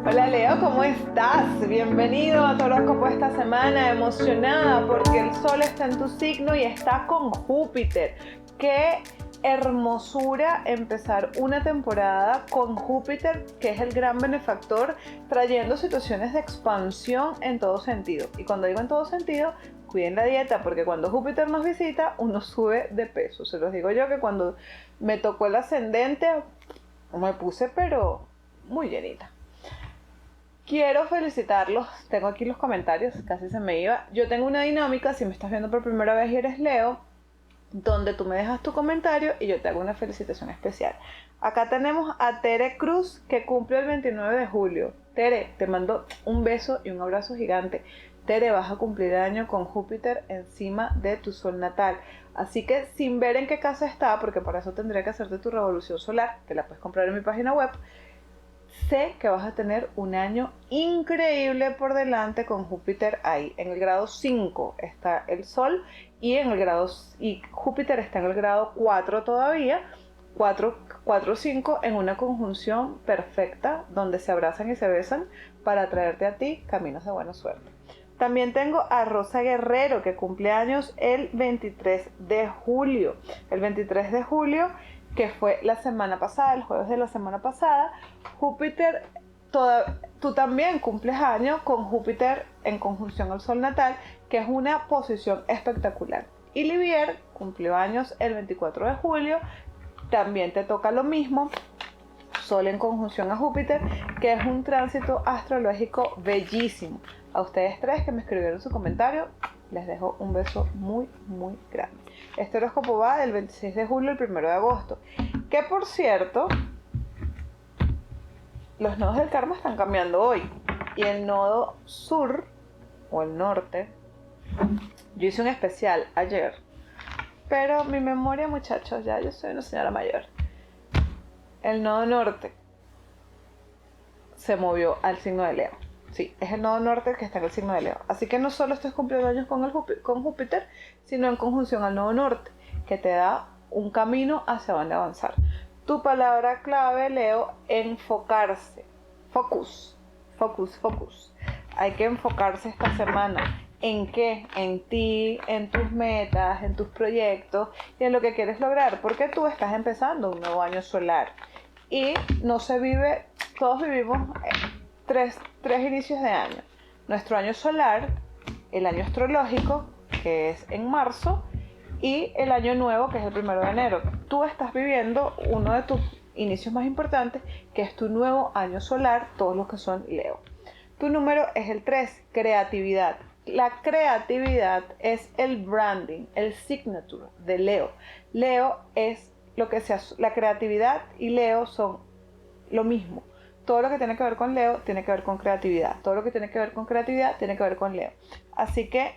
Hola Leo, ¿cómo estás? Bienvenido a tu horóscopo esta semana, emocionada porque el sol está en tu signo y está con Júpiter. ¡Qué hermosura empezar una temporada con Júpiter, que es el gran benefactor, trayendo situaciones de expansión en todo sentido! Y cuando digo en todo sentido, cuiden la dieta, porque cuando Júpiter nos visita, uno sube de peso. Se los digo yo que cuando me tocó el ascendente, me puse pero muy llenita. Quiero felicitarlos, tengo aquí los comentarios, casi se me iba. Yo tengo una dinámica, si me estás viendo por primera vez y eres Leo, donde tú me dejas tu comentario y yo te hago una felicitación especial. Acá tenemos a Tere Cruz, que cumple el 29 de julio. Tere, te mando un beso y un abrazo gigante. Tere, vas a cumplir el año con Júpiter encima de tu sol natal. Así que sin ver en qué casa está, porque para eso tendría que hacerte tu revolución solar, que la puedes comprar en mi página web, sé que vas a tener un año increíble por delante con Júpiter ahí. En el grado 5 está el Sol y Júpiter está en el grado 4 todavía. 4, 5 en una conjunción perfecta donde se abrazan y se besan para traerte a ti caminos de buena suerte. También tengo a Rosa Guerrero, que cumple años el 23 de julio. El 23 de julio, que fue la semana pasada, el jueves de la semana pasada, Júpiter, tú también cumples año con Júpiter en conjunción al Sol natal, que es una posición espectacular. Y Livier cumplió años el 24 de julio, también te toca lo mismo, Sol en conjunción a Júpiter, que es un tránsito astrológico bellísimo. A ustedes tres que me escribieron su comentario, les dejo un beso muy, muy grande. Este horóscopo va del 26 de julio al 1 de agosto. Que por cierto, los nodos del karma están cambiando hoy. Y el nodo sur, o el norte, yo hice un especial ayer. Pero mi memoria, muchachos, ya yo soy una señora mayor. El nodo norte se movió al signo de Leo. Sí, es el nodo norte que está en el signo de Leo. Así que no solo estás cumpliendo años con Júpiter, sino en conjunción al nodo norte, que te da un camino hacia dónde avanzar. Tu palabra clave, Leo, enfocarse. Focus, focus, focus. Hay que enfocarse esta semana. ¿En qué? En ti, en tus metas, en tus proyectos y en lo que quieres lograr, porque tú estás empezando un nuevo año solar. Y no se vive, todos vivimos tres inicios de año. Nuestro año solar, el año astrológico, que es en marzo, y el año nuevo, que es el 1 de enero. Tú estás viviendo uno de tus inicios más importantes, que es tu nuevo año solar, todos los que son Leo. Tu número es el 3, creatividad. La creatividad es el branding, el signature de Leo. Leo es lo que sea, la creatividad y Leo son lo mismo. Todo lo que tiene que ver con Leo tiene que ver con creatividad. Todo lo que tiene que ver con creatividad tiene que ver con Leo. Así que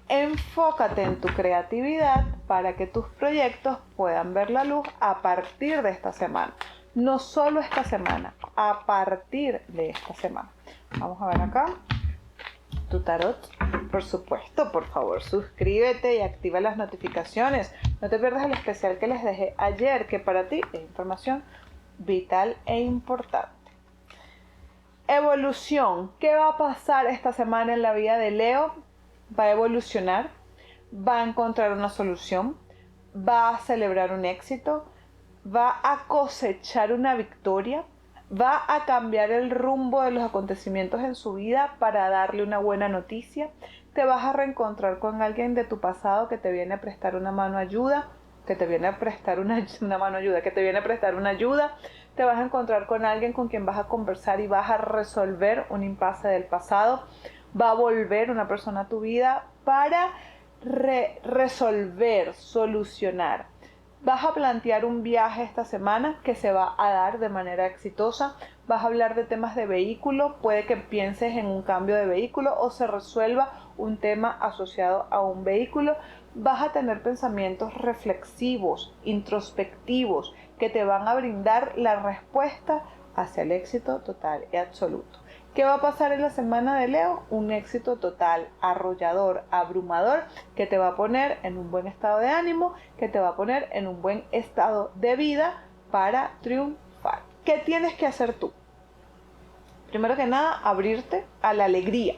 enfócate en tu creatividad para que tus proyectos puedan ver la luz a partir de esta semana. No solo esta semana, a partir de esta semana. Vamos a ver acá tu tarot. Por supuesto, por favor, suscríbete y activa las notificaciones. No te pierdas el especial que les dejé ayer, que para ti es información vital e importante. Evolución. ¿Qué va a pasar esta semana en la vida de Leo? Va a evolucionar, va a encontrar una solución, va a celebrar un éxito, va a cosechar una victoria, va a cambiar el rumbo de los acontecimientos en su vida para darle una buena noticia. Te vas a reencontrar con alguien de tu pasado que te viene a prestar una mano ayuda, que te viene a prestar una mano ayuda, que te viene a prestar una ayuda. Te vas a encontrar con alguien con quien vas a conversar y vas a resolver un impasse del pasado. Va a volver una persona a tu vida para resolver, solucionar. Vas a plantear un viaje esta semana que se va a dar de manera exitosa. Vas a hablar de temas de vehículo. Puede que pienses en un cambio de vehículo o se resuelva un tema asociado a un vehículo. Vas a tener pensamientos reflexivos, introspectivos, que te van a brindar la respuesta hacia el éxito total y absoluto. ¿Qué va a pasar en la semana de Leo? Un éxito total, arrollador, abrumador, que te va a poner en un buen estado de ánimo, que te va a poner en un buen estado de vida para triunfar. ¿Qué tienes que hacer tú? Primero que nada, abrirte a la alegría,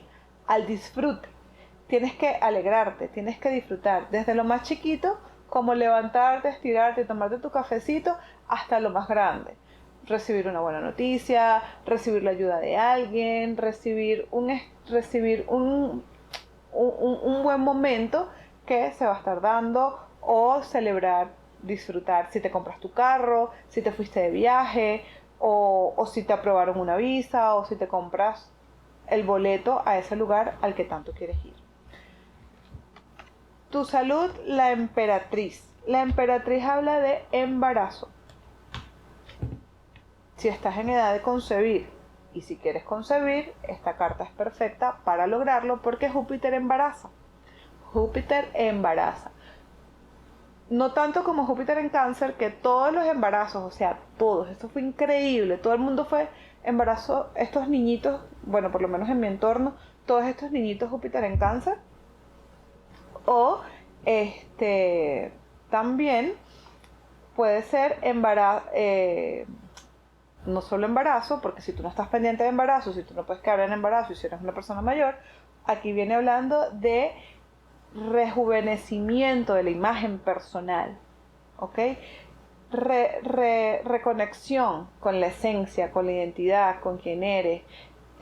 al disfrute. Tienes que alegrarte, tienes que disfrutar, desde lo más chiquito, como levantarte, estirarte, tomarte tu cafecito, hasta lo más grande. Recibir una buena noticia, recibir la ayuda de alguien, recibir un buen momento que se va a estar dando, o celebrar, disfrutar si te compras tu carro, si te fuiste de viaje, o si te aprobaron una visa, o si te compras el boleto a ese lugar al que tanto quieres ir. Tu salud, la emperatriz. La emperatriz habla de embarazo. Si estás en edad de concebir y si quieres concebir, esta carta es perfecta para lograrlo porque Júpiter embaraza. Júpiter embaraza. No tanto como Júpiter en Cáncer, que todos los embarazos, o sea, todos, esto fue increíble, todo el mundo fue embarazo, estos niñitos, bueno, por lo menos en mi entorno, todos estos niñitos Júpiter en Cáncer. O también puede ser embarazo, no solo embarazo, porque si tú no estás pendiente de embarazo, si tú no puedes quedar en embarazo y si eres una persona mayor, aquí viene hablando de rejuvenecimiento de la imagen personal, ¿ok? Reconexión con la esencia, con la identidad, con quién eres.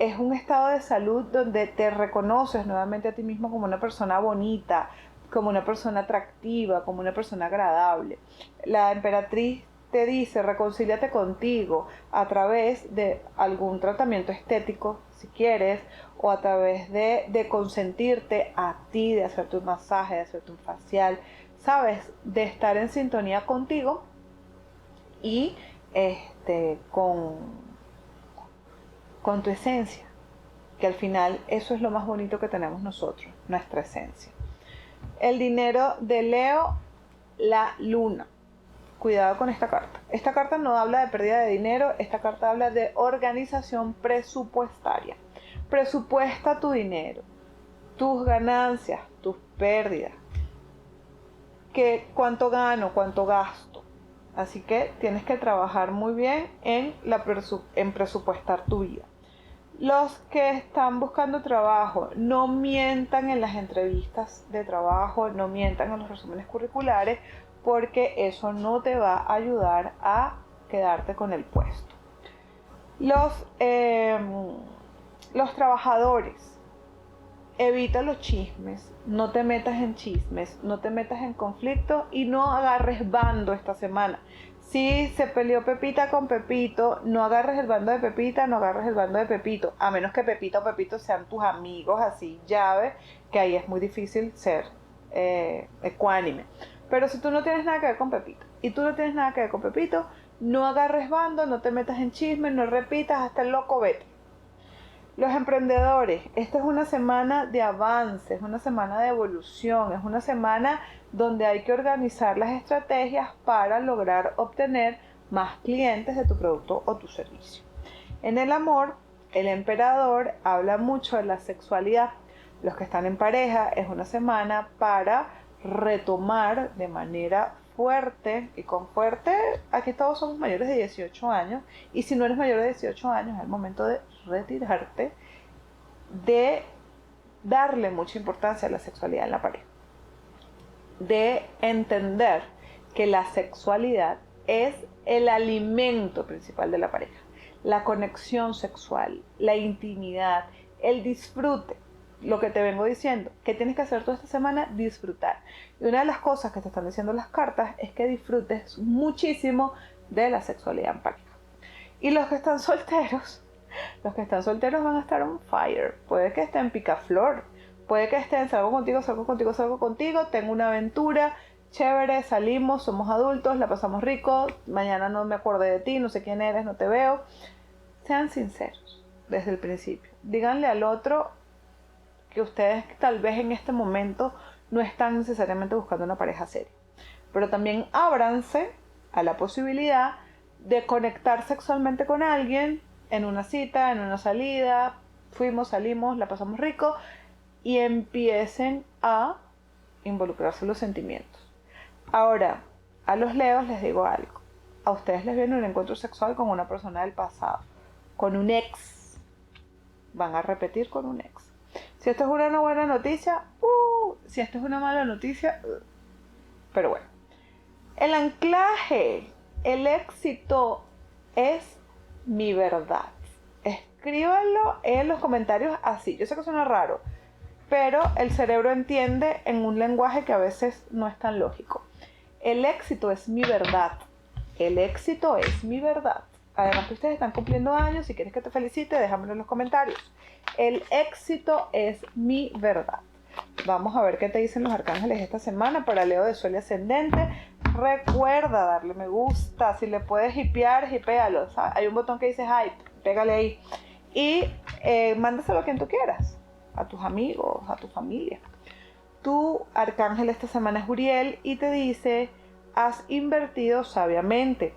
Es un estado de salud donde te reconoces nuevamente a ti mismo como una persona bonita, como una persona atractiva, como una persona agradable. La emperatriz te dice, reconcíliate contigo a través de algún tratamiento estético, si quieres, o a través de consentirte a ti, de hacerte un masaje, de hacerte un facial, ¿sabes? De estar en sintonía contigo y con tu esencia, que al final eso es lo más bonito que tenemos nosotros, nuestra esencia. El dinero de Leo, la luna. Cuidado con esta carta. Esta carta no habla de pérdida de dinero, esta carta habla de organización presupuestaria. Presupuesta tu dinero, tus ganancias, tus pérdidas, cuánto gano, cuánto gasto. Así que tienes que trabajar muy bien en presupuestar tu vida. Los que están buscando trabajo, no mientan en las entrevistas de trabajo, no mientan en los resúmenes curriculares, porque eso no te va a ayudar a quedarte con el puesto. Los trabajadores, evita los chismes, no te metas en chismes, no te metas en conflicto y no agarres bando esta semana. Si se peleó Pepita con Pepito, no agarres el bando de Pepita, no agarres el bando de Pepito, a menos que Pepita o Pepito sean tus amigos, así llave, que ahí es muy difícil ser ecuánime. Pero si tú no tienes nada que ver con Pepito y tú no tienes nada que ver con Pepito, no agarres bando, no te metas en chismes, no repitas, hasta el loco vete. Los emprendedores, esta es una semana de avance, es una semana de evolución, es una semana donde hay que organizar las estrategias para lograr obtener más clientes de tu producto o tu servicio. En el amor, el emperador habla mucho de la sexualidad. Los que están en pareja, es una semana para retomar de manera fuerte, y con fuerte, aquí todos somos mayores de 18 años, y si no eres mayor de 18 años es el momento de retirarte, de darle mucha importancia a la sexualidad en la pareja, de entender que la sexualidad es el alimento principal de la pareja, la conexión sexual, la intimidad, el disfrute. Lo que te vengo diciendo, ¿qué tienes que hacer toda esta semana? Disfrutar. Y una de las cosas que te están diciendo las cartas es que disfrutes muchísimo de la sexualidad en pareja. Y los que están solteros van a estar on fire. Puede que estén picaflor, puede que estén salgo contigo, tengo una aventura, chévere, salimos, somos adultos, la pasamos rico, mañana no me acordé de ti, no sé quién eres, no te veo. Sean sinceros desde el principio. Díganle al otro que ustedes tal vez en este momento no están necesariamente buscando una pareja seria. Pero también ábranse a la posibilidad de conectar sexualmente con alguien en una cita, en una salida, salimos, la pasamos rico, y empiecen a involucrarse en los sentimientos. Ahora, a los leos les digo algo. A ustedes les viene un encuentro sexual con una persona del pasado, con un ex, van a repetir con un ex. Si esto es una buena noticia, si esto es una mala noticia, pero bueno. El anclaje, el éxito es mi verdad. Escríbanlo en los comentarios así. Yo sé que suena raro, pero el cerebro entiende en un lenguaje que a veces no es tan lógico. El éxito es mi verdad. El éxito es mi verdad. Además que ustedes están cumpliendo años. Si quieres que te felicite, déjamelo en los comentarios. El éxito es mi verdad. Vamos a ver qué te dicen los arcángeles esta semana para Leo de Sol y Ascendente. Recuerda darle me gusta. Si le puedes hipear, hipéalo. Hay un botón que dice hype, pégale ahí. Y mándaselo a quien tú quieras. A tus amigos, a tu familia. Tu arcángel esta semana es Uriel y te dice: has invertido sabiamente.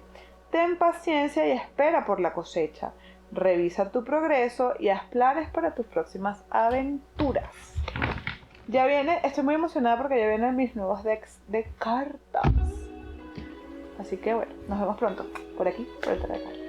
Ten paciencia y espera por la cosecha. Revisa tu progreso y haz planes para tus próximas aventuras. Ya viene, estoy muy emocionada porque ya vienen mis nuevos decks de cartas. Así que bueno, nos vemos pronto por aquí, por el Tarot de Cartas.